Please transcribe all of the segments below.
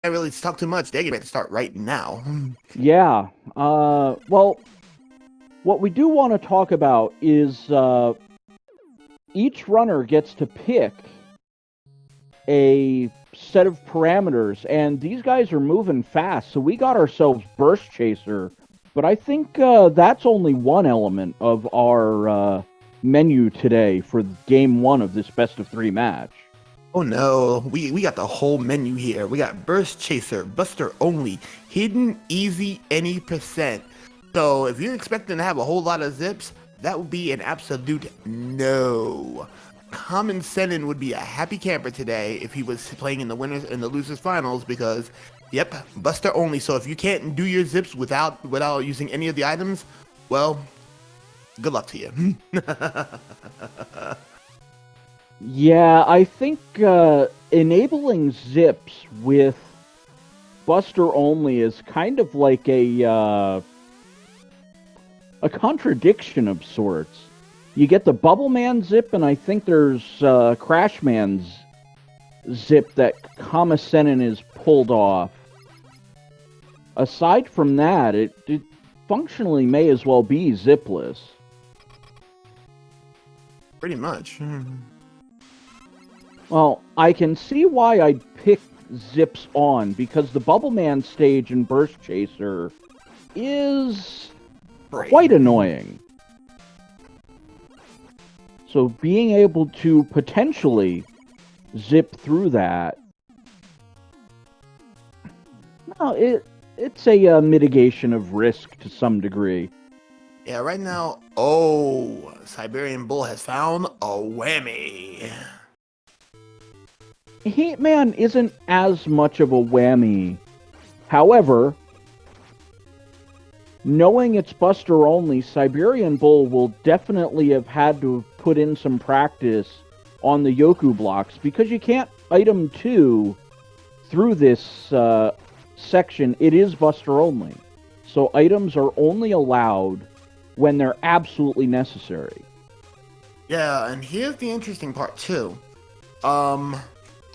Can't really talk too much. They're getting to start right now. Yeah. Well, what we do want to talk about is each runner gets to pick a set of parameters, and these guys are moving fast, so we got ourselves Burst Chaser. But I think that's only one element of our menu today for game one of this best of three match. Oh no, we got the whole menu here. We got Burst Chaser, Buster Only, Hidden Easy Any Percent. So if you're expecting to have a whole lot of zips, that would be an absolute no. Common Sennin would be a happy camper today if he was playing in the winners and the losers finals because, yep, Buster Only. So if you can't do your zips without using any of the items, well, good luck to you. Yeah, I think enabling zips with Buster Only is kind of like a contradiction of sorts. You get the Bubble Man zip, and I think there's Crash Man's zip that Kamasenin is pulled off. Aside from that, it functionally may as well be zipless. Pretty much. Well, I can see why I'd pick zips on, because the Bubble Man stage in Burst Chaser is quite annoying. So being able to potentially zip through that, well, it's a mitigation of risk to some degree. Yeah, right now, oh, Siberian Bull has found a whammy. Heatman isn't as much of a whammy. However, knowing it's Buster Only, Siberian Bull will definitely have had to put in some practice on the Yoku blocks, because you can't item 2 through this section. It is Buster Only. So items are only allowed when they're absolutely necessary. Yeah, and here's the interesting part too.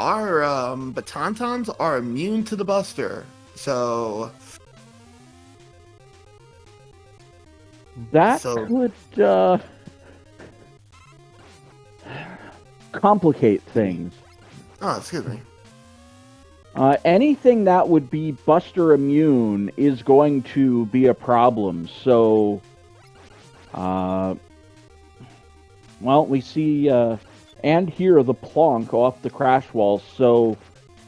Our Batantons are immune to the Buster, so that could complicate things. Oh, excuse me. Anything that would be Buster immune is going to be a problem. So, well, we see and hear the plonk off the crash wall. So,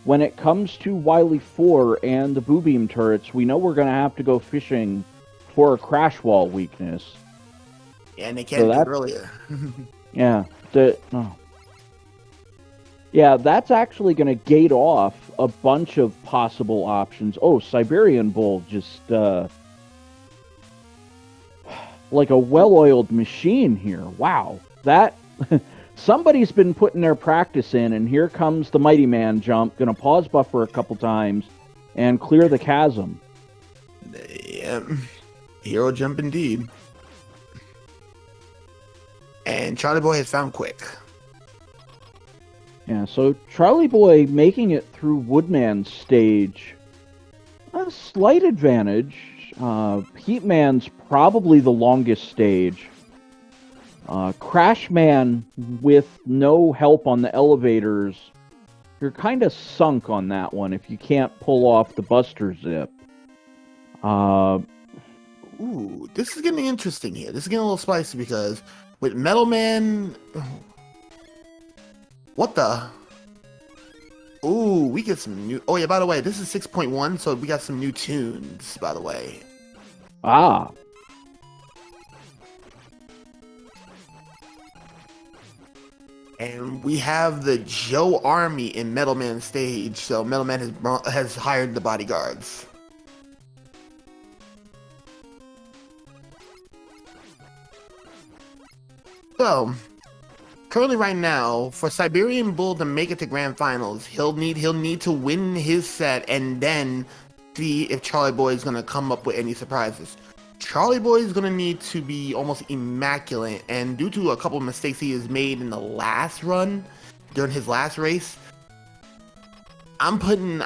when it comes to Wily 4 and the Boo Beam turrets, we know we're going to have to go fishing for a crash wall weakness. Yeah, and they can't do it earlier. Yeah. Yeah, that's actually going to gate off a bunch of possible options. Oh, Siberian Bull just like a well-oiled machine here. Wow. That somebody's been putting their practice in, and here comes the Mighty Man jump. Going to pause buffer a couple times and clear the chasm. Yeah. Hero jump indeed. And Charlieboy has found Quick. Yeah, so Charlieboy making it through Woodman's stage, a slight advantage. Heatman's probably the longest stage. Crashman, with no help on the elevators, you're kind of sunk on that one if you can't pull off the Buster Zip. Ooh, this is getting interesting here. This is getting a little spicy because with Metal Man... What the? Ooh, we get some new... Oh, yeah, by the way, this is 6.1, so we got some new tunes, by the way. Ah. And we have the Joe Army in Metal Man stage, so Metal Man has hired the bodyguards. So, currently right now, for Siberian Bull to make it to Grand Finals, he'll need to win his set and then see if Charlieboy is going to come up with any surprises. Charlieboy is going to need to be almost immaculate, and due to a couple of mistakes he has made in the last run, during his last race, I'm putting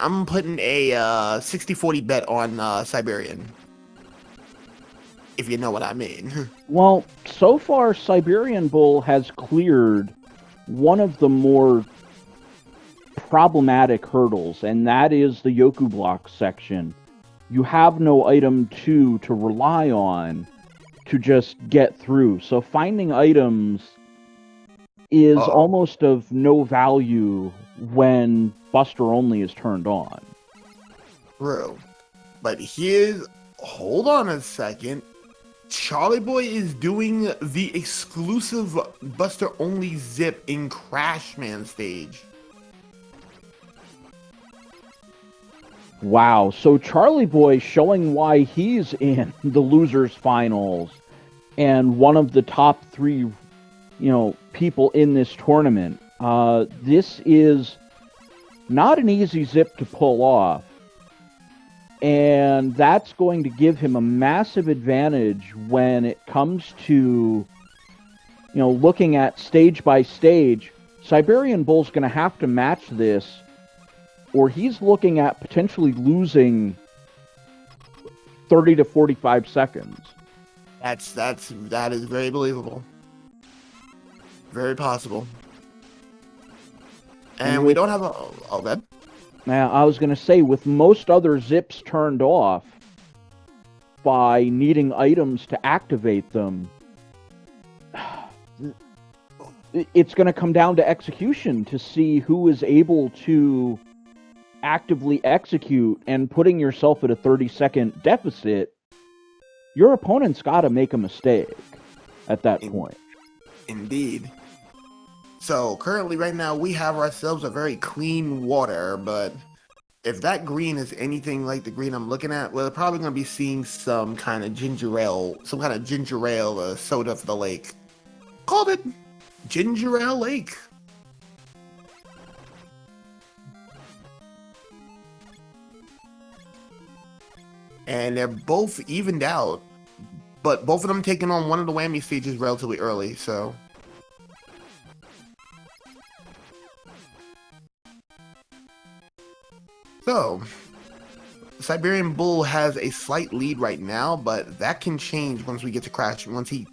a 60-40 bet on Siberian. If you know what I mean. Well, so far, Siberian Bull has cleared one of the more problematic hurdles, and that is the Yoku block section. You have no item 2 to rely on to just get through. So finding items is almost of no value when Buster Only is turned on. True. But hold on a second. Charlieboy is doing the exclusive Buster Only zip in Crashman stage. Wow, so Charlieboy showing why he's in the losers finals and one of the top 3, people in this tournament. This is not an easy zip to pull off, and that's going to give him a massive advantage when it comes to, looking at stage by stage. Siberian Bull's going to have to match this, or he's looking at potentially losing 30 to 45 seconds. That is very believable. Very possible. And we don't have all that. Now, I was going to say, with most other zips turned off by needing items to activate them, it's going to come down to execution to see who is able to actively execute, and putting yourself at a 30-second deficit, your opponent's got to make a mistake at that point. Indeed. So currently right now we have ourselves a very clean water, but if that green is anything like the green I'm looking at, we're probably going to be seeing some kind of ginger ale soda for the lake. Called it Ginger Ale Lake. And they're both evened out, but both of them taking on one of the whammy stages relatively early, so. So, Siberian Bull has a slight lead right now, but that can change once we get to Crash. Once he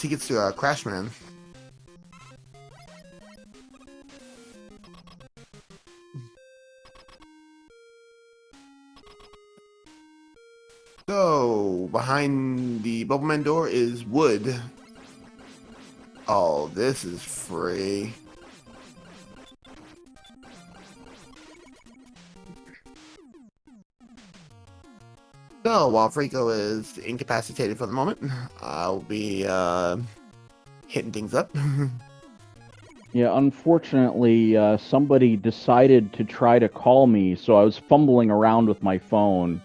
gets to Crashman. So, behind the Bubbleman door is wood. Oh, this is free. So, while Frico is incapacitated for the moment, I'll be hitting things up. Yeah, unfortunately, somebody decided to try to call me, so I was fumbling around with my phone,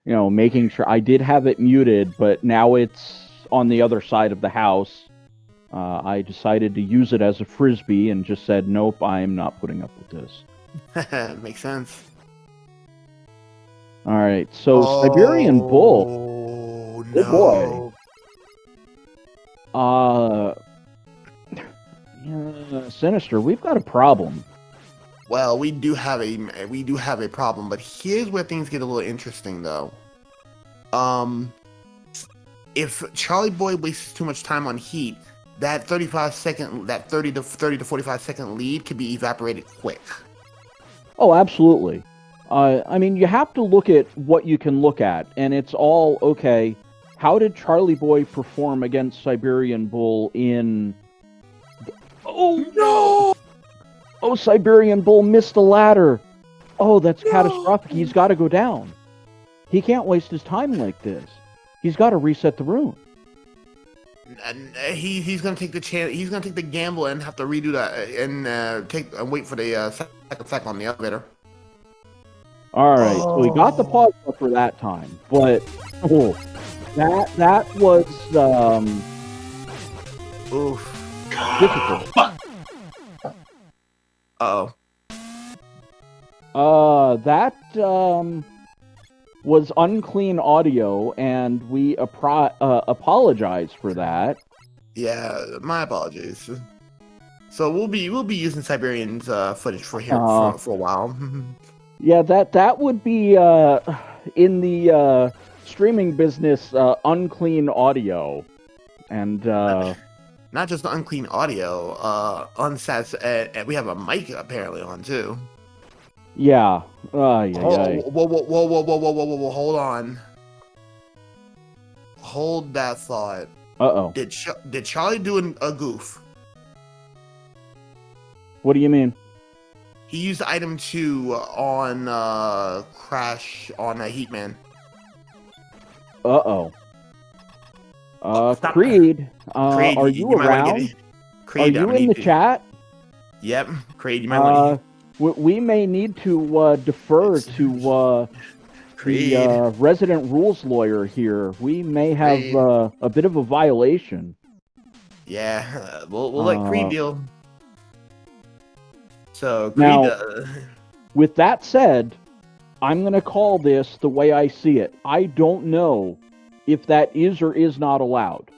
making sure I did have it muted, but now it's on the other side of the house. I decided to use it as a frisbee and just said, nope, I'm not putting up with this. Makes sense. All right, so Siberian Bull. No. Oh boy. Yeah, Sinister, we've got a problem. Well, we do have a problem, but here's where things get a little interesting, though. If Charlieboy wastes too much time on heat, that 30 to 45 second lead could be evaporated quick. Oh, absolutely. I mean, you have to look at what you can look at, and it's all, okay, how did Charlieboy perform against Siberian Bull in... Oh, no! Oh, Siberian Bull missed the ladder! Oh, that's catastrophic. He's got to go down. He can't waste his time like this. He's got to reset the room. And he's gonna take the chance. He's gonna take the gamble and have to redo that and wait for the second cycle on the elevator. All right, so we got the pause for that time, but that was oof, difficult. That was unclean audio, and we apologize for that. Yeah, my apologies. So we'll be using Siberian's footage for here for a while. Yeah, that would be in the streaming business unclean audio, and not just the unclean audio, and we have a mic apparently on too. yeah. Whoa, hold on. Hold that thought. Uh-oh. Did Charlie do a goof? What do you mean? He used item 2 on Crash on Heatman. Uh-oh. Creed, Creed, are you around? Creed, are you in the chat? Yep, Creed, you might want to... We may need to defer to the resident rules lawyer here. We may have a bit of a violation. Yeah, we'll let Creed deal. So, Creed... Now, with that said, I'm going to call this the way I see it. I don't know if that is or is not allowed.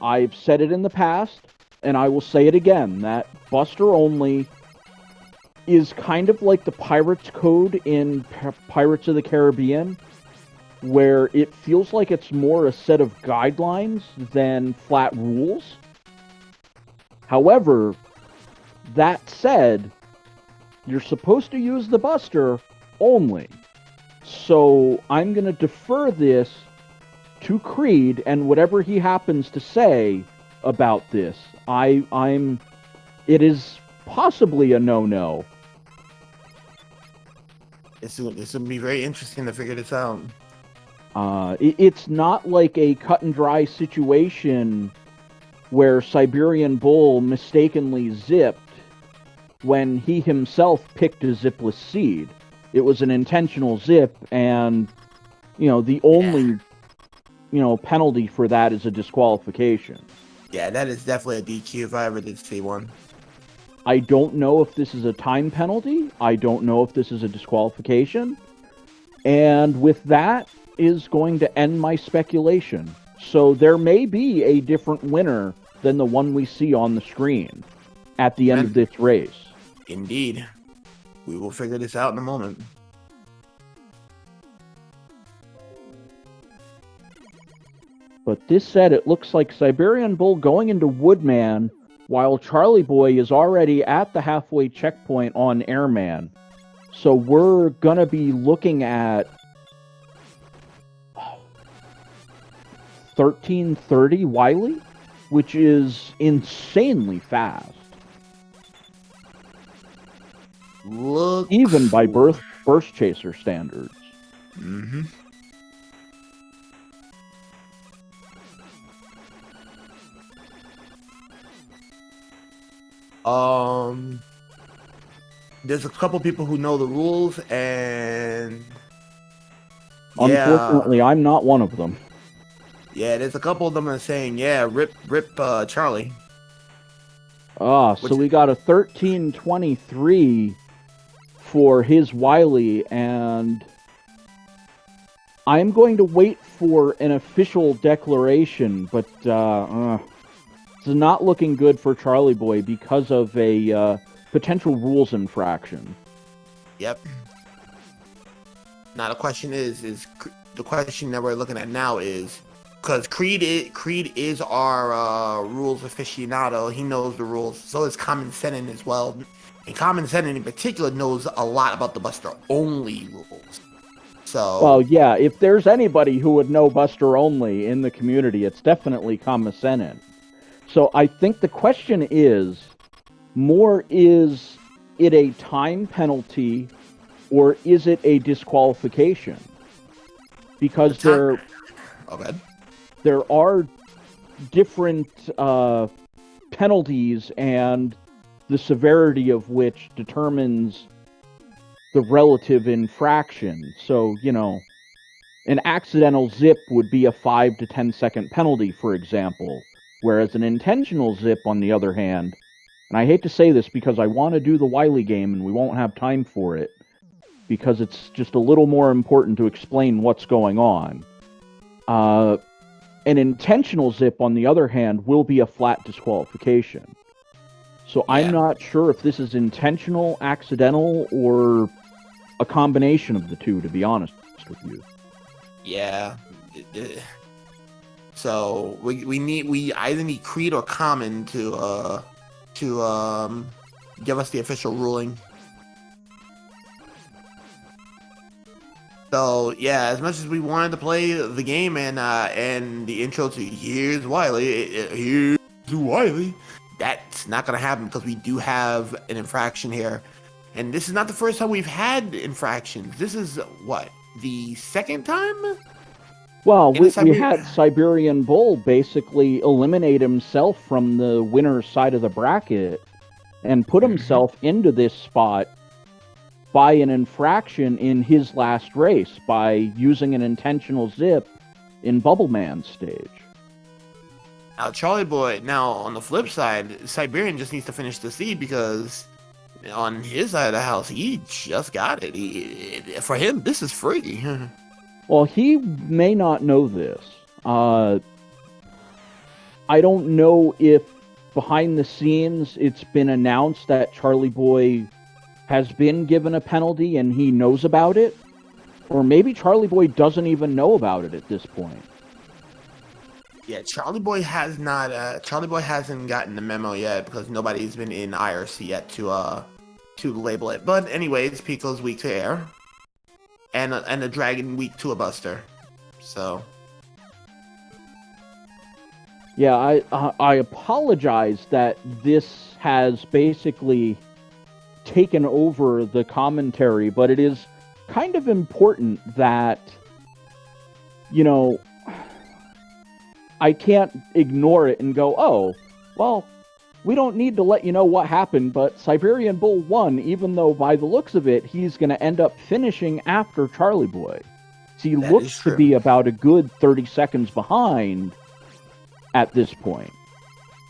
I've said it in the past, and I will say it again, that Buster Only is kind of like the Pirates Code in Pirates of the Caribbean, where it feels like it's more a set of guidelines than flat rules. However, that said, you're supposed to use the Buster only. So I'm going to defer this to Creed and whatever he happens to say about this. It is possibly a no-no. It's going to be very interesting to figure this out. It's not like a cut and dry situation where Siberian Bull mistakenly zipped when he himself picked a zipless seed. It was an intentional zip, and, the only, penalty for that is a disqualification. Yeah, that is definitely a DQ if I ever did see one. I don't know if this is a time penalty. I don't know if this is a disqualification. And with that is going to end my speculation. So there may be a different winner than the one we see on the screen at the end of this race. Indeed. We will figure this out in a moment. But this said, it looks like Siberian Bull going into Woodman, while Charlieboy is already at the halfway checkpoint on Airman. So we're going to be looking at 1330 Wiley, which is insanely fast. Even by burst chaser standards. Mm-hmm. There's a couple people who know the rules, and unfortunately, I'm not one of them. Yeah, there's a couple of them that are saying, yeah, rip Charlie. So we got a 1323 for his Wiley, and I'm going to wait for an official declaration, but it's not looking good for Charlieboy because of a potential rules infraction. Yep. Now the question is the question that we're looking at now is, because Creed is our rules aficionado. He knows the rules. So is Common Sennin as well. And Common Sennin in particular knows a lot about the Buster Only rules. So, well, yeah, if there's anybody who would know Buster Only in the community, it's definitely Common Sennin. So I think the question is it a time penalty or is it a disqualification? Because there are different penalties, and the severity of which determines the relative infraction. So, an accidental zip would be a 5 to 10 second penalty, for example, whereas an intentional zip, on the other hand, and I hate to say this because I want to do the Wily game and we won't have time for it, because it's just a little more important to explain what's going on. An intentional zip, on the other hand, will be a flat disqualification. So I'm not sure if this is intentional, accidental, or a combination of the two, to be honest with you. Yeah. So we either need Creed or Common to give us the official ruling. So yeah, as much as we wanted to play the game and the intro to Here's Wily, that's not gonna happen because we do have an infraction here, and this is not the first time we've had infractions. This is what, the second time? Well, we had Siberian Bull basically eliminate himself from the winner's side of the bracket and put himself into this spot by an infraction in his last race by using an intentional zip in Bubble Man's stage. Now, Charlieboy, now on the flip side, Siberian just needs to finish the seed because on his side of the house, he just got it. For him, this is free. Well, he may not know this. I don't know if behind the scenes it's been announced that Charlieboy has been given a penalty and he knows about it, or maybe Charlieboy doesn't even know about it at this point. Yeah, Charlieboy has not. Charlieboy hasn't gotten the memo yet because nobody's been in IRC yet to label it. But anyways, Pico's weak to air, and a Dragon weak to a Buster. So yeah, I apologize that this has basically taken over the commentary, but it is kind of important that, you know, I can't ignore it and go, oh, well, we don't need to let you know what happened, but Siberian Bull won, even though by the looks of it, he's going to end up finishing after Charlieboy. So he looks to be about a good 30 seconds behind at this point.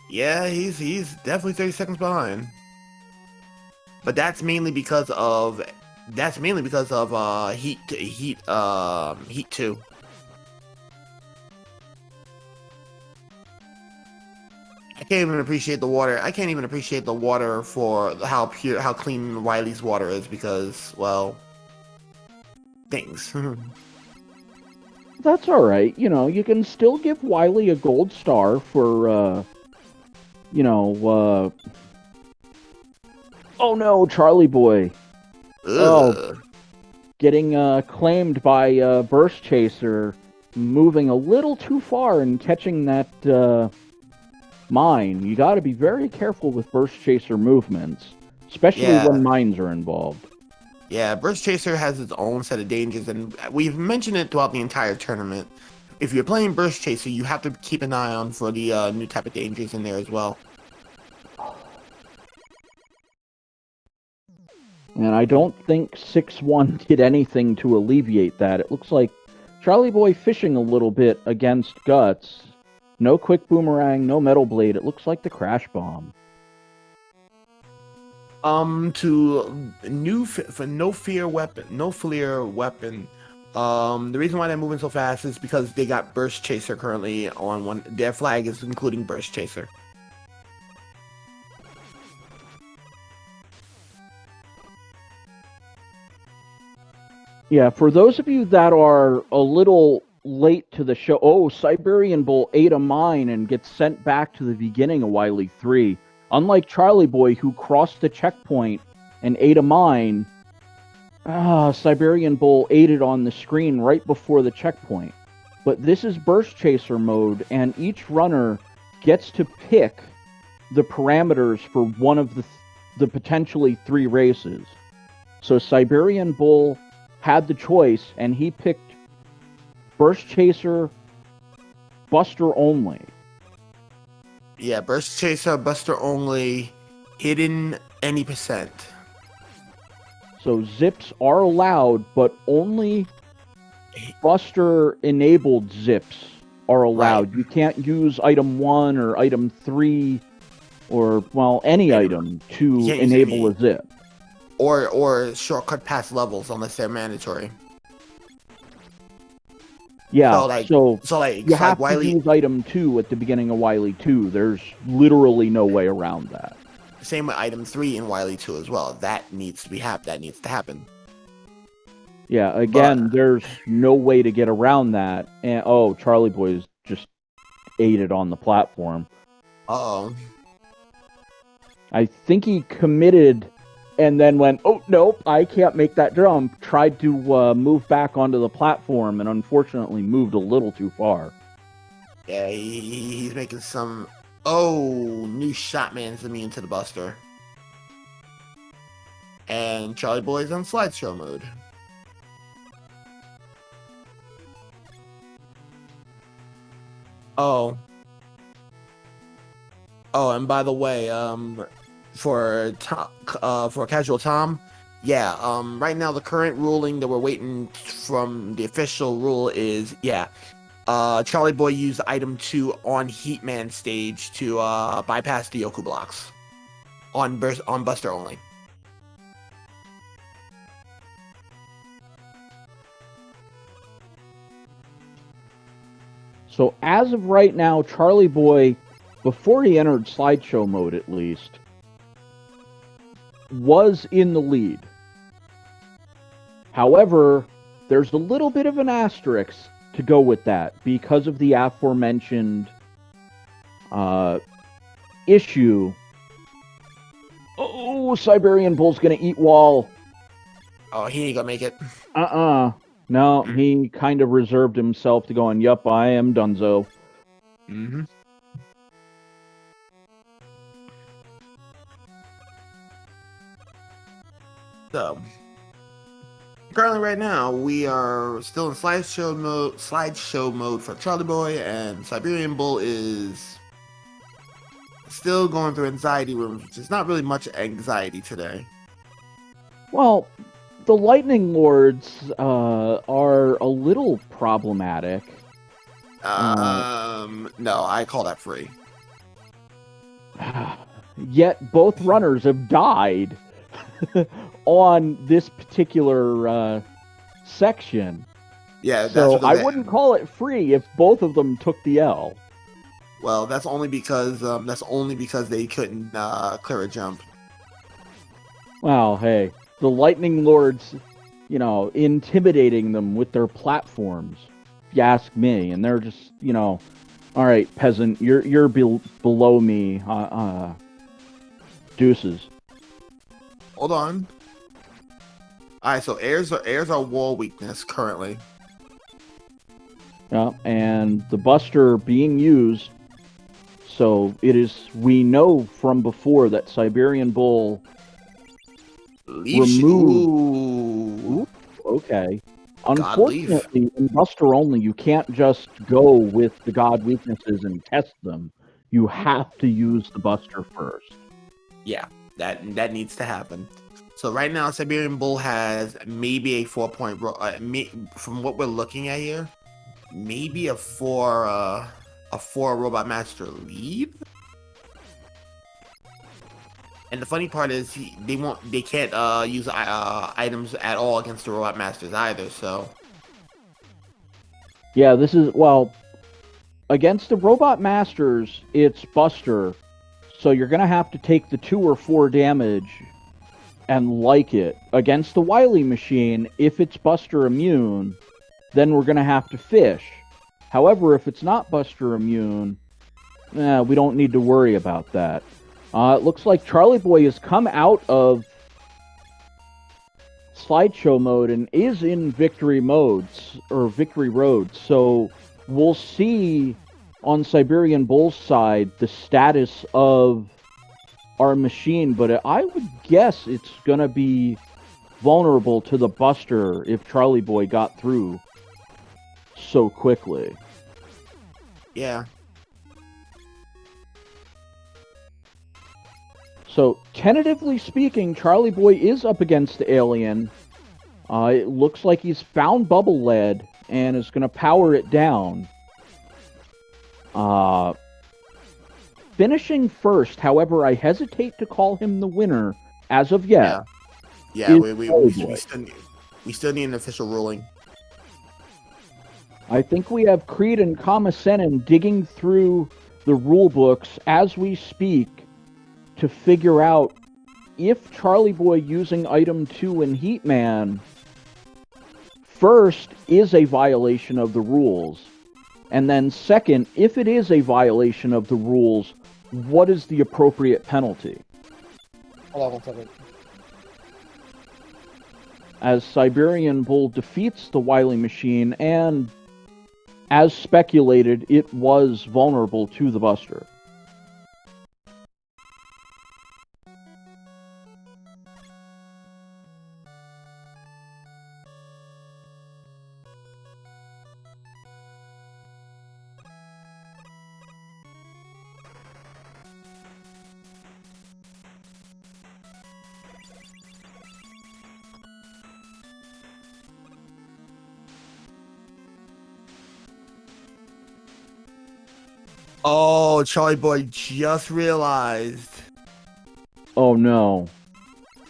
Yeah, he's definitely 30 seconds behind. But that's mainly because of Heat 2. I can't even appreciate the water. I can't even appreciate the water for how clean Wily's water is because, well, things. That's all right. You know, you can still give Wily a gold star for, oh no, Charlieboy. Oh, getting claimed by Burst Chaser, moving a little too far and catching that mine. You got to be very careful with Burst Chaser movements, especially when mines are involved. Yeah, Burst Chaser has its own set of dangers, and we've mentioned it throughout the entire tournament. If you're playing Burst Chaser, you have to keep an eye on for the new type of dangers in there as well. And I don't think 6-1 did anything to alleviate that. It looks like Charlieboy fishing a little bit against Guts. No quick boomerang, no metal blade. It looks like the crash bomb. To no fear weapon. The reason why they're moving so fast is because they got Burst Chaser currently on one. Their flag is including Burst Chaser. Yeah, for those of you that are a little late to the show, oh, Siberian Bull ate a mine and gets sent back to the beginning of Wily 3. Unlike Charlieboy, who crossed the checkpoint and ate a mine, Siberian Bull ate it on the screen right before the checkpoint. But this is Burst Chaser mode, and each runner gets to pick the parameters for one of the potentially 3 races. So Siberian Bull had the choice, and he picked Burst Chaser, Buster only. Yeah, Burst Chaser, Buster only, hidden any percent. So zips are allowed, but only Buster-enabled zips are allowed. Right. You can't use item 1 or item 3 or, well, any item to enable a zip. Or shortcut past levels unless they're mandatory. Yeah, so you have to use item 2 at the beginning of Wily 2. There's literally no way around that. same with item 3 in Wily 2 as well. That needs to happen. Yeah, again, there's no way to get around that. And oh, Charlieboy is just ate it on the platform. Uh-oh. I think he committed and then went, oh, nope, I can't make that jump. Tried to move back onto the platform and unfortunately moved a little too far. Yeah, he's making some... Oh, new Shotman's immune to the Buster. And Charlieboy's on slideshow mode. Oh, and by the way, for Casual Tom, yeah, right now the current ruling that we're waiting from the official rule is, yeah, Charlieboy used item 2 on Heatman stage to bypass the Yoku blocks on Buster only. So as of right now, Charlieboy, before he entered slideshow mode at least, was in the lead. However, there's a little bit of an asterisk to go with that because of the aforementioned issue. Oh, Siberian Bull's gonna eat wall. Oh, he ain't gonna make it. No, he kind of reserved himself to going, yup, I am donezo. Mm-hmm. So, currently right now, we are still in slideshow mode for Charlieboy, and Siberian Bull is still going through anxiety rooms, which is not really much anxiety today. Well, the Lightning Lords are a little problematic. No, I call that free. Yet both runners have died on this particular section. Yeah, so I wouldn't call it free if both of them took the L. Well, that's only because they couldn't clear a jump. Well, hey, the Lightning Lords, intimidating them with their platforms, if you ask me, and they're just, all right, peasant, you're below me, deuces. Hold on. Alright, so airs are wall weakness currently. Yeah, and the Buster being used, so we know from before that Siberian Bull removed. Ooh, okay. Unfortunately, in Buster only, you can't just go with the God weaknesses and test them. You have to use the Buster first. Yeah, that needs to happen. So right now, Siberian Bull has maybe a 4-point from what we're looking at here, maybe a 4 Robot Master lead. And the funny part is they can't use items at all against the Robot Masters either. So yeah, against the Robot Masters, it's Buster, so you're gonna have to take the 2 or 4 damage and like it. Against the Wily machine, if it's Buster immune, then we're gonna have to fish. However, if it's not Buster immune, we don't need to worry about that. It looks like Charlieboy has come out of slideshow mode and is in victory road. So we'll see on Siberian Bull's side the status of our machine, but I would guess it's going to be vulnerable to the Buster if Charlieboy got through so quickly. Yeah. So, tentatively speaking, Charlieboy is up against the Alien. It looks like he's found Bubble Lead and is going to power it down. Finishing first, however, I hesitate to call him the winner as of yet. Yeah, we still need an official ruling. I think we have Creed and Kamasenin digging through the rule books as we speak to figure out if Charlieboy using item 2 in Heatman first is a violation of the rules, and then second, if it is a violation of the rules, what is the appropriate penalty? Hold on 1 second. As Siberian Bull defeats the Wily Machine, and as speculated, it was vulnerable to the Buster. Oh, Charlieboy just realized. Oh no.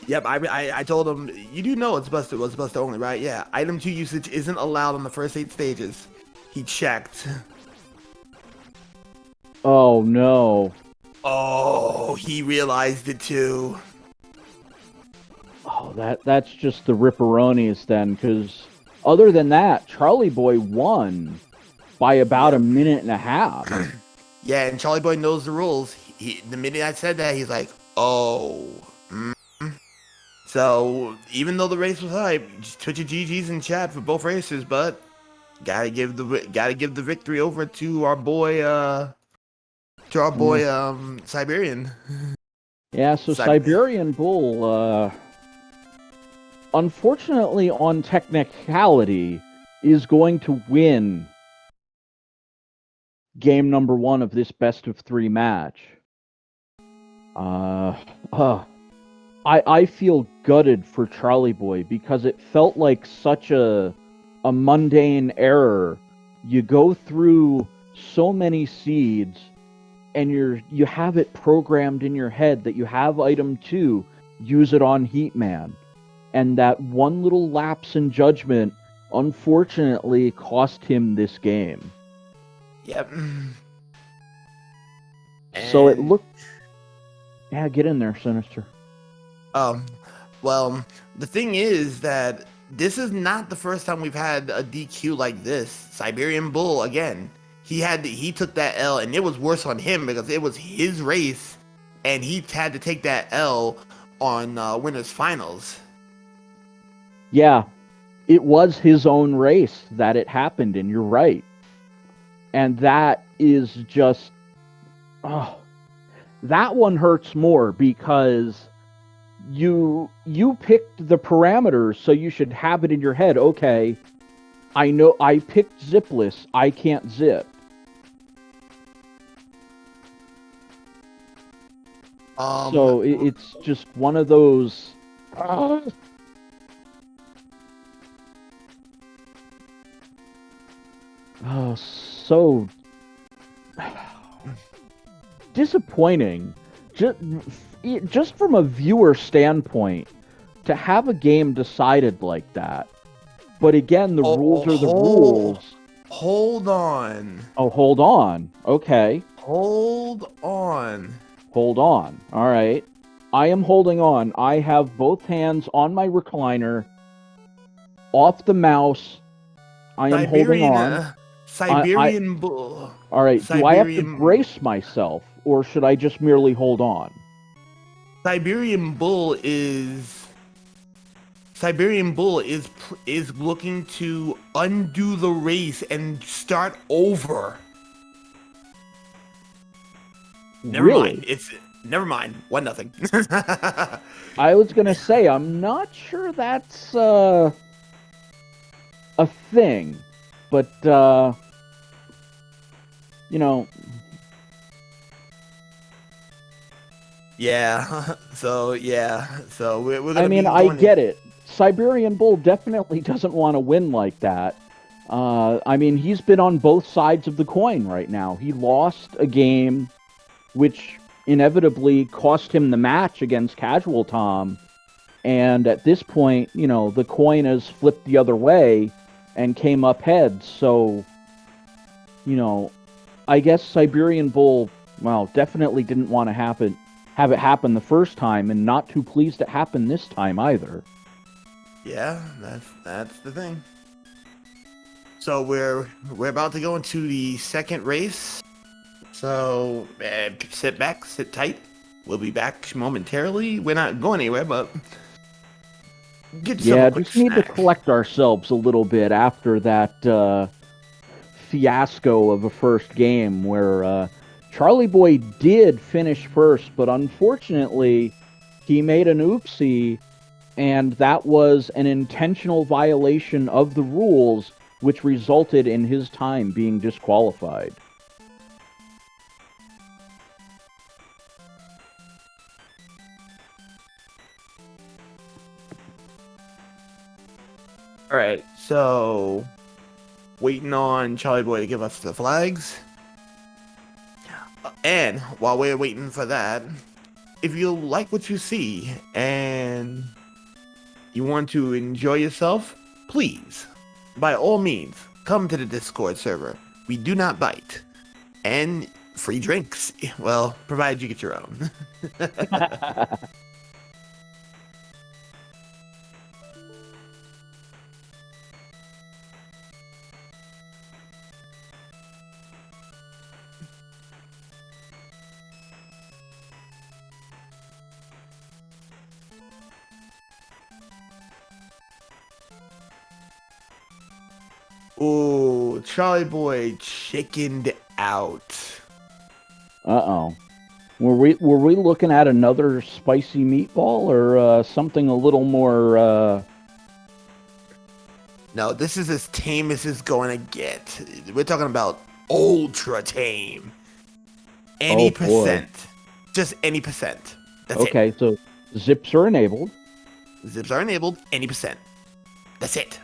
Yep, I told him, you do know it's Buster only, right? Yeah, item 2 usage isn't allowed on the first 8 stages. He checked. Oh no. Oh, he realized it too. Oh, that's just the ripperonis then, because other than that, Charlieboy won by about a minute and a half. Yeah, and Charlieboy knows the rules. The minute I said that, he's like, oh. So, even though the race was hype, just put your GGs in chat for both races, but gotta give the victory over to our boy, Siberian. Yeah, so Siberian Bull, unfortunately on technicality, is going to win game number 1 of this best of 3 match. I feel gutted for Charlieboy because it felt like such a mundane error. You go through so many seeds, and you have it programmed in your head that you have item 2, use it on Heatman, and that one little lapse in judgment unfortunately cost him this game. Yep. So it looked... Yeah, get in there, Sinister. Well, the thing is that this is not the first time we've had a DQ like this. Siberian Bull, again, he took that L, and it was worse on him because it was his race, and he had to take that L on winners finals. Yeah, it was his own race that it happened in, you're right. And that is just... Oh, that one hurts more because you picked the parameters, so you should have it in your head. Okay, I know I picked zipless, I can't zip. So it's just one of those... Oh, so disappointing. Just from a viewer standpoint, to have a game decided like that. But again, the rules are the rules. Hold on. Oh, hold on. Okay. Hold on. Hold on. All right. I am holding on. I have both hands on my recliner, off the mouse. I am holding on. Siberian Bull. All right. Do I have to brace myself, or should I just merely hold on? Siberian Bull is looking to undo the race and start over. Never mind. Never mind. 1-0. I was gonna say I'm not sure that's a thing, but you know. Yeah. So we're gonna. I mean, I get it. Siberian Bull definitely doesn't want to win like that. I mean, he's been on both sides of the coin right now. He lost a game, which inevitably cost him the match against Casual Tom. And at this point, you know, the coin has flipped the other way and came up heads. So, you know, I guess Siberian Bull, well, definitely didn't want to have it happen the first time, and not too pleased it happened this time either. Yeah, that's the thing. So we're about to go into the second race. So sit back, sit tight. We'll be back momentarily. We're not going anywhere, but get yourself a quick Just need to snack. collect ourselves a little bit after that fiasco of a first game where Charlieboy did finish first, but unfortunately he made an oopsie, and that was an intentional violation of the rules, which resulted in his time being disqualified. All right, so waiting on Charlieboy to give us the flags. And while we're waiting for that, if you like what you see and you want to enjoy yourself, please, by all means, come to the Discord server. We do not bite. And free drinks. Well, provided you get your own. Ooh, Charlieboy chickened out. Uh-oh. Were we looking at another spicy meatball, or something a little more No, this is as tame as it's going to get. We're talking about ultra tame. Any Oh, boy. percent. Just any percent. That's okay, so zips are enabled. it. Zips are enabled, any percent. That's it.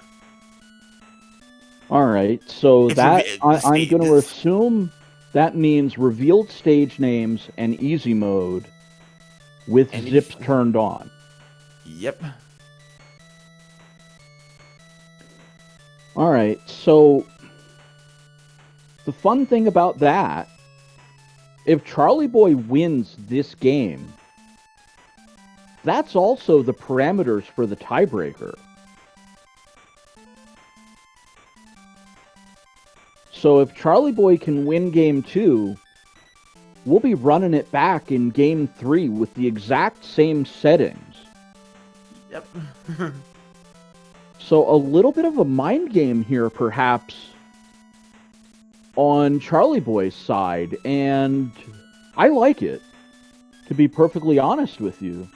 All right, so It's that revi- I'm going to assume that means revealed stage names and easy mode with And zips turned on. Yep. All right, so the fun thing about that, if Charlieboy wins this game, that's also the parameters for the tiebreaker. So if Charlieboy can win game 2, we'll be running it back in game 3 with the exact same settings. Yep. So a little bit of a mind game here, perhaps, on Charlieboy's side, and I like it, to be perfectly honest with you.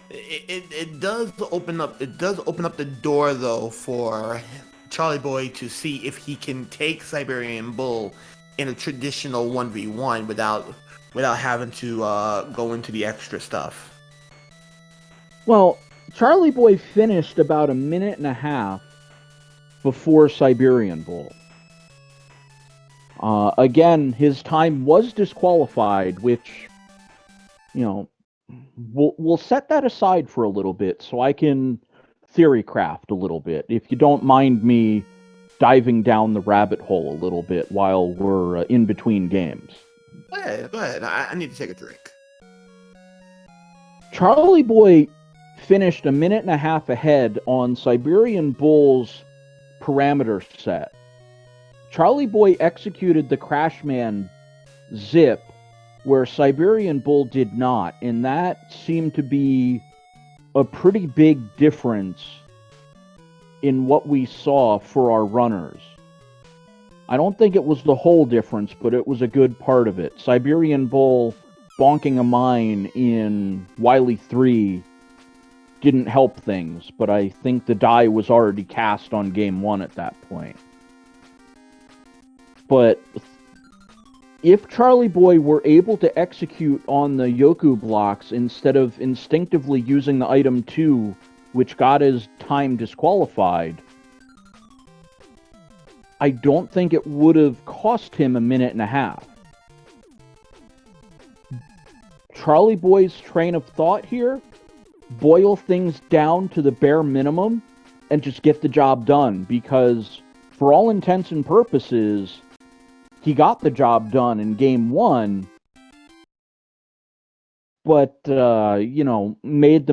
It does open up the door though for Charlieboy to see if he can take Siberian Bull in a traditional 1v1 without having to go into the extra stuff. Well, Charlieboy finished about a minute and a half before Siberian Bull. Again, his time was disqualified, which, we'll set that aside for a little bit so I can theory craft a little bit, if you don't mind me diving down the rabbit hole a little bit while we're in between games. Go ahead. I need to take a drink. Charlieboy finished a minute and a half ahead on Siberian Bull's parameter set. Charlieboy executed the Crashman zip where Siberian Bull did not, and that seemed to be a pretty big difference in what we saw for our runners. I don't think it was the whole difference, but it was a good part of it. Siberian Bull bonking a mine in Wily 3 didn't help things, but I think the die was already cast on game 1 at that point. But if Charlieboy were able to execute on the Yoku blocks instead of instinctively using the item 2, which got his time disqualified, I don't think it would have cost him a minute and a half. Charlieboy's train of thought here, boil things down to the bare minimum and just get the job done, because for all intents and purposes, he got the job done in game 1, but made the